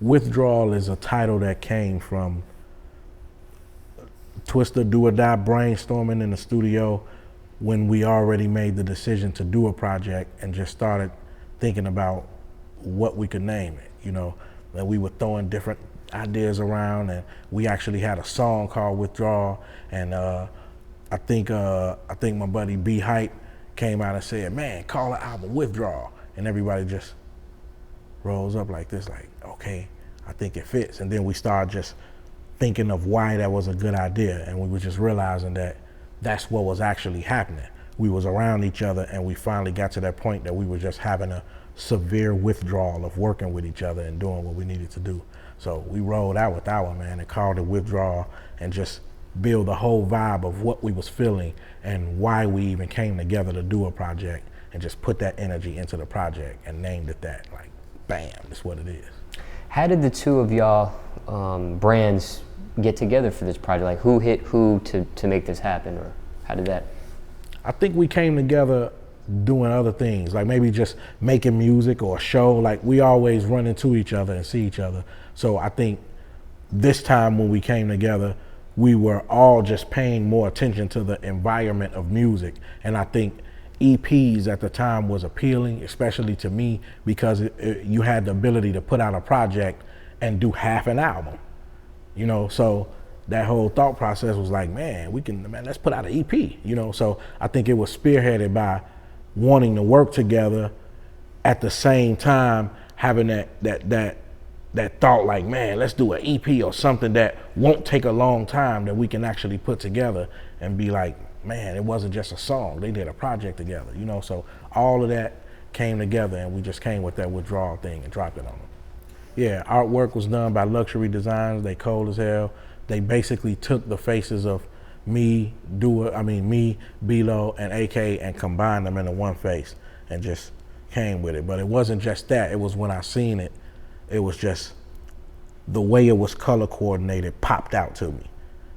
Withdrawal is a title that came from Twista Do or Die brainstorming in the studio when we already made the decision to do a project and just started thinking about what we could name it, you know. And we were throwing different ideas around, and we actually had a song called Withdrawl, and I think my buddy B Hype came out and said, man, call the album Withdrawl, and everybody just rolls up like this, like, okay, I think it fits. And then we started just thinking of why that was a good idea, and we were just realizing that that's what was actually happening. We was around each other, and we finally got to that point that we were just having a severe withdrawal of working with each other and doing what we needed to do. So we rolled out with our man and called it Withdrawal, and just build the whole vibe of what we was feeling and why we even came together to do a project, and just put that energy into the project and named it that. Like, bam, that's what it is. How did the two of y'all brands get together for this project? Like, who hit who to make this happen, or how did that? I think we came together doing other things, like maybe just making music or a show. Like, we always run into each other and see each other. So I think this time when we came together, we were all just paying more attention to the environment of music. And I think EPs at the time was appealing, especially to me, because you had the ability to put out a project and do half an album, you know. So that whole thought process was like, man, let's put out an EP, you know. So I think it was spearheaded by wanting to work together, at the same time having that thought, like, man, let's do an EP or something that won't take a long time, that we can actually put together and be like, man, it wasn't just a song, they did a project together, you know. So all of that came together, and we just came with that Withdrawal thing and dropped it on them. Yeah, artwork was done by Luxury Designs. They cold as hell. They basically took the faces of me, B-Lo, and AK, and combined them into one face and just came with it. But it wasn't just that. It was when I seen it, it was just the way it was color coordinated popped out to me.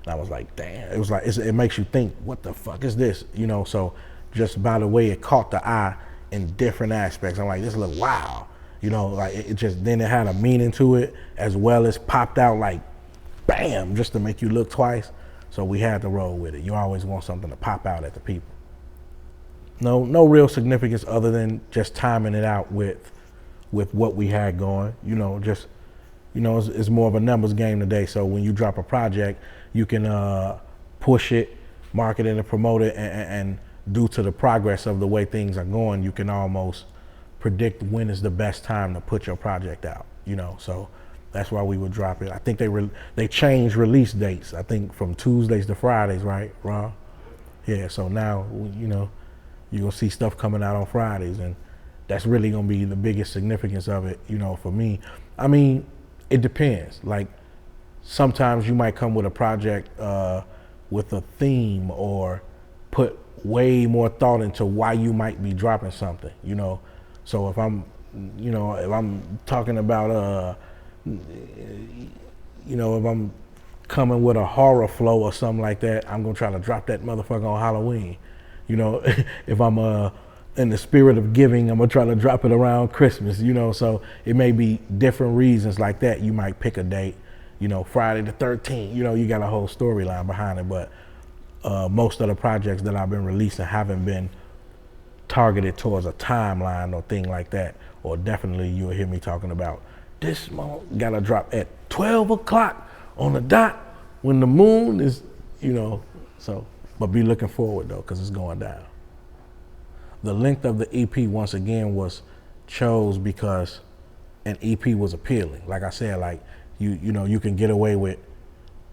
And I was like, damn. It was like, it makes you think, what the fuck is this? You know, so just by the way it caught the eye in different aspects, I'm like, this look wow. You know, like it just, then it had a meaning to it, as well as popped out like, bam, just to make you look twice. So we had to roll with it. You always want something to pop out at the people. No real significance other than just timing it out with what we had going. You know, just, you know, it's more of a numbers game today. So when you drop a project, you can push it, market it, and promote it, and due to the progress of the way things are going, you can almost predict when is the best time to put your project out. You know, so that's why we would drop it. I think they changed release dates, I think from Tuesdays to Fridays, right, Ron? Yeah, so now, you know, you're gonna see stuff coming out on Fridays, and that's really gonna be the biggest significance of it, you know, for me. I mean, it depends. Like, sometimes you might come with a project with a theme, or put way more thought into why you might be dropping something, you know. So if I'm talking about you know, if I'm coming with a horror flow or something like that, I'm gonna try to drop that motherfucker on Halloween. You know, if I'm in the spirit of giving, I'm gonna try to drop it around Christmas, you know. So it may be different reasons like that. You might pick a date, you know, Friday the 13th, you know, you got a whole storyline behind it. But most of the projects that I've been releasing haven't been targeted towards a timeline or thing like that. Or definitely you'll hear me talking about, this month gotta drop at 12 o'clock on the dot when the moon is, you know. So, but be looking forward though, because it's going down. The length of the EP, once again, was chose because an EP was appealing. Like I said, like you know, you can get away with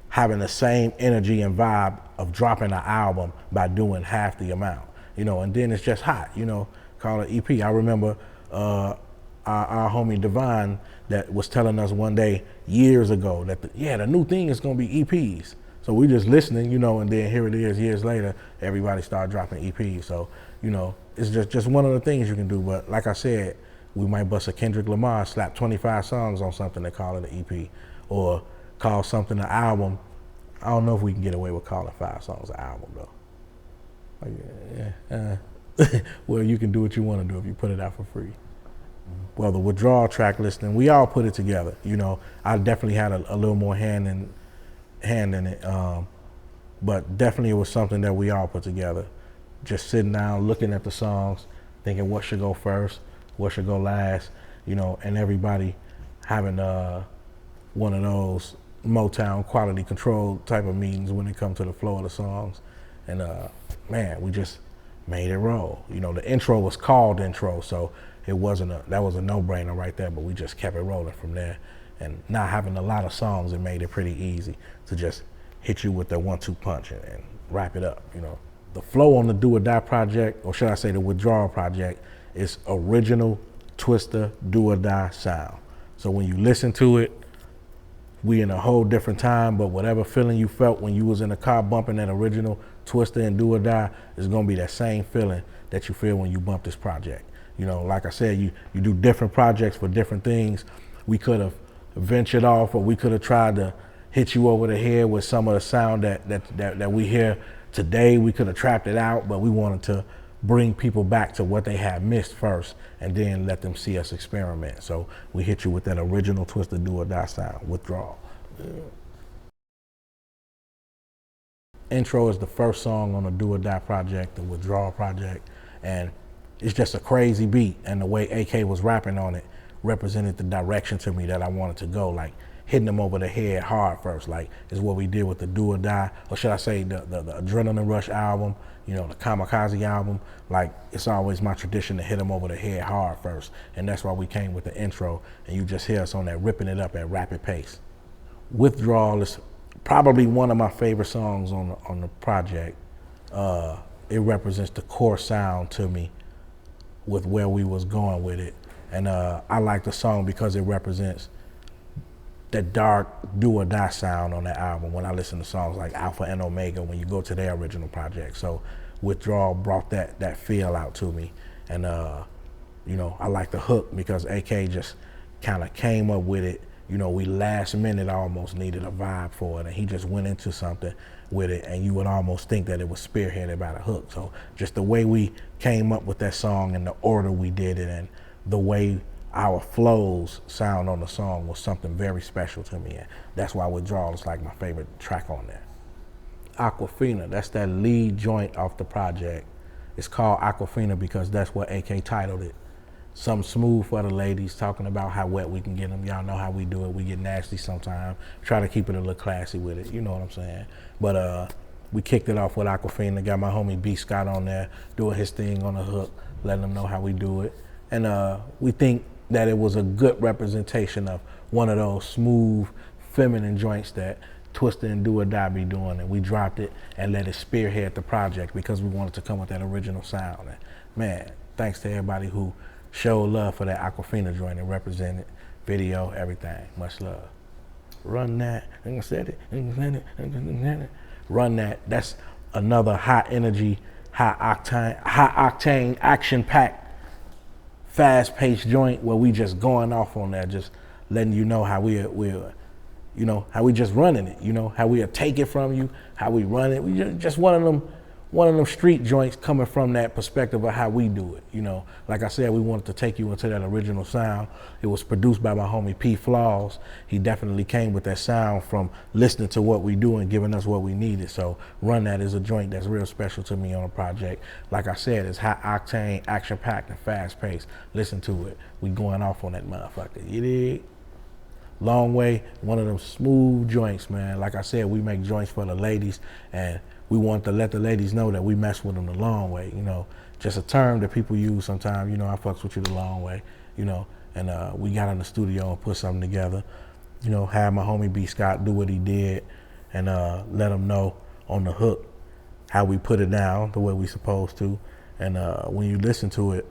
having the same energy and vibe of dropping an album by doing half the amount, you know, and then it's just hot, you know, call it EP. I remember our homie Divine that was telling us one day years ago that the new thing is gonna be EPs. So we just listening, you know, and then here it is years later, everybody started dropping EPs. So, you know, it's just one of the things you can do. But like I said, we might bust a Kendrick Lamar, slap 25 songs on something and call it an EP, or call something an album. I don't know if we can get away with calling 5 songs an album though. Like, well, you can do what you want to do if you put it out for free. Well, the Withdrawal track listing, we all put it together. You know, I definitely had a little more hand in it, but definitely it was something that we all put together. Just sitting down, looking at the songs, thinking what should go first, what should go last, you know, and everybody having one of those Motown quality control type of meetings when it comes to the flow of the songs. And man, we just made it roll. You know, the intro was called intro, so it wasn't that was a no-brainer right there, but we just kept it rolling from there. And not having a lot of songs, it made it pretty easy to just hit you with that 1-2 punch and wrap it up, you know. The flow on the Do or Die project, or should I say the Withdrawal project, is original Twista Do or Die sound. So when you listen to it, we in a whole different time, but whatever feeling you felt when you was in the car bumping that original Twista and Do or Die is gonna be that same feeling that you feel when you bump this project. You know, like I said, you do different projects for different things. We could have ventured off, or we could have tried to hit you over the head with some of the sound that we hear today. We could have trapped it out, but we wanted to bring people back to what they had missed first and then let them see us experiment. So we hit you with that original Twista Do or Die sound, Withdrawl. Yeah. Intro is the first song on the Do or Die project, the Withdrawal project, and it's just a crazy beat, and the way AK was rapping on it represented the direction to me that I wanted to go, like hitting them over the head hard first, like is what we did with the Do or Die, or should I say the Adrenaline Rush album, you know, the Kamikaze album. Like, it's always my tradition to hit them over the head hard first, and that's why we came with the intro, and you just hear us on that ripping it up at rapid pace. Withdrawal is probably one of my favorite songs on the project. It represents the core sound to me with where we was going with it. And I like the song because it represents that dark Do or Die sound on that album when I listen to songs like Alpha and Omega when you go to their original project. So Withdrawal brought that feel out to me. And you know, I like the hook because AK just kind of came up with it. You know, we last minute almost needed a vibe for it, and he just went into something with it, and you would almost think that it was spearheaded by the hook. So just the way we came up with that song and the order we did it and the way our flows sound on the song was something very special to me, and that's why Withdrawal is like my favorite track on there. Aquafina, that's that lead joint off the project. It's called Aquafina because that's what AK titled it. Something smooth for the ladies, talking about how wet we can get them. Y'all know how we do it. We get nasty sometimes. Try to keep it a little classy with it. You know what I'm saying? But we kicked it off with Aquafina. Got my homie B Scott on there doing his thing on the hook, letting them know how we do it. And we think that it was a good representation of one of those smooth, feminine joints that Twista and Do or Die be doing. And we dropped it and let it spearhead the project because we wanted to come with that original sound. And man, thanks to everybody who showed love for that Aquafina joint and represented video, everything. Much love. Run that. Run that. That's another high energy, high octane, action-packed, fast-paced joint where we just going off on that, just letting you know how we're you know, how we just running it. You know, how we'll take it from you, how we run it. We just one of them street joints coming from that perspective of how we do it. You know, like I said, we wanted to take you into that original sound. It was produced by my homie P Flaws. He definitely came with that sound from listening to what we do and giving us what we needed. So Run That is a joint that's real special to me on a project. Like I said, it's high octane, action packed, and fast paced. Listen to it. We going off on that motherfucker. You dig? Long Way, one of them smooth joints, man. Like I said, we make joints for the ladies, and we want to let the ladies know that we mess with them the long way, you know. Just a term that people use sometimes, you know, I fucks with you the long way, you know. And we got in the studio and put something together, you know, had my homie B Scott do what he did and let him know on the hook how we put it down the way we supposed to. And when you listen to it,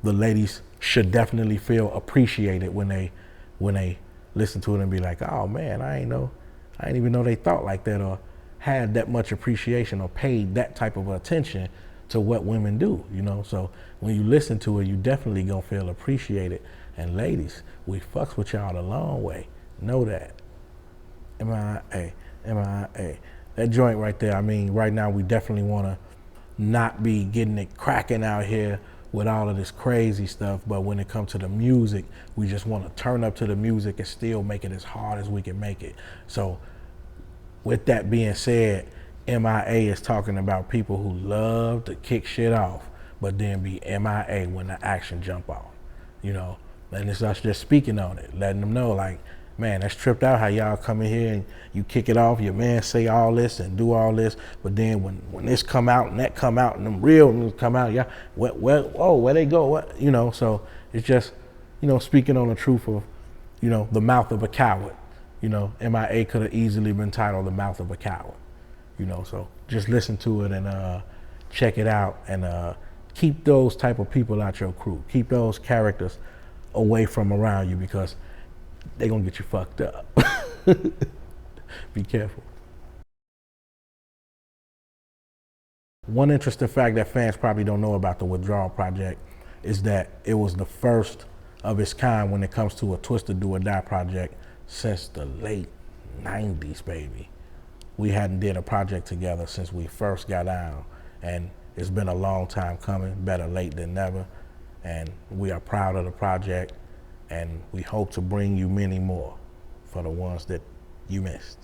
the ladies should definitely feel appreciated when they listen to it and be like, oh man, I ain't even know they thought like that or had that much appreciation or paid that type of attention to what women do, you know. So when you listen to it, you definitely gonna feel appreciated. And ladies, we fucks with y'all the long way. Know that. M.i.a, M.i.a. That joint right there, I mean, right now we definitely wanna not be getting it cracking out here with all of this crazy stuff, but when it comes to the music, we just want to turn up to the music and still make it as hard as we can make it. So with that being said, m.i.a. is talking about people who love to kick shit off, but then be m.i.a. when the action jump off, you know? And it's us just speaking on it, letting them know, like, man, that's tripped out how y'all come in here and you kick it off, your man say all this and do all this, but then when this come out and that come out and them real ones come out, yeah, where they go, what, you know? So it's just, you know, speaking on the truth of, you know, the mouth of a coward. You know, m.i.a. could have easily been titled The Mouth of a Coward. You know, so just listen to it and check it out, and keep those type of people out your crew. Keep those characters away from around you, because they're gonna get you fucked up. Be careful. One interesting fact that fans probably don't know about the Withdrawal project is that it was the first of its kind when it comes to a Twista Do or Die project since the late 90s, baby. We hadn't did a project together since we first got out, and it's been a long time coming, better late than never, and we are proud of the project, and we hope to bring you many more for the ones that you missed.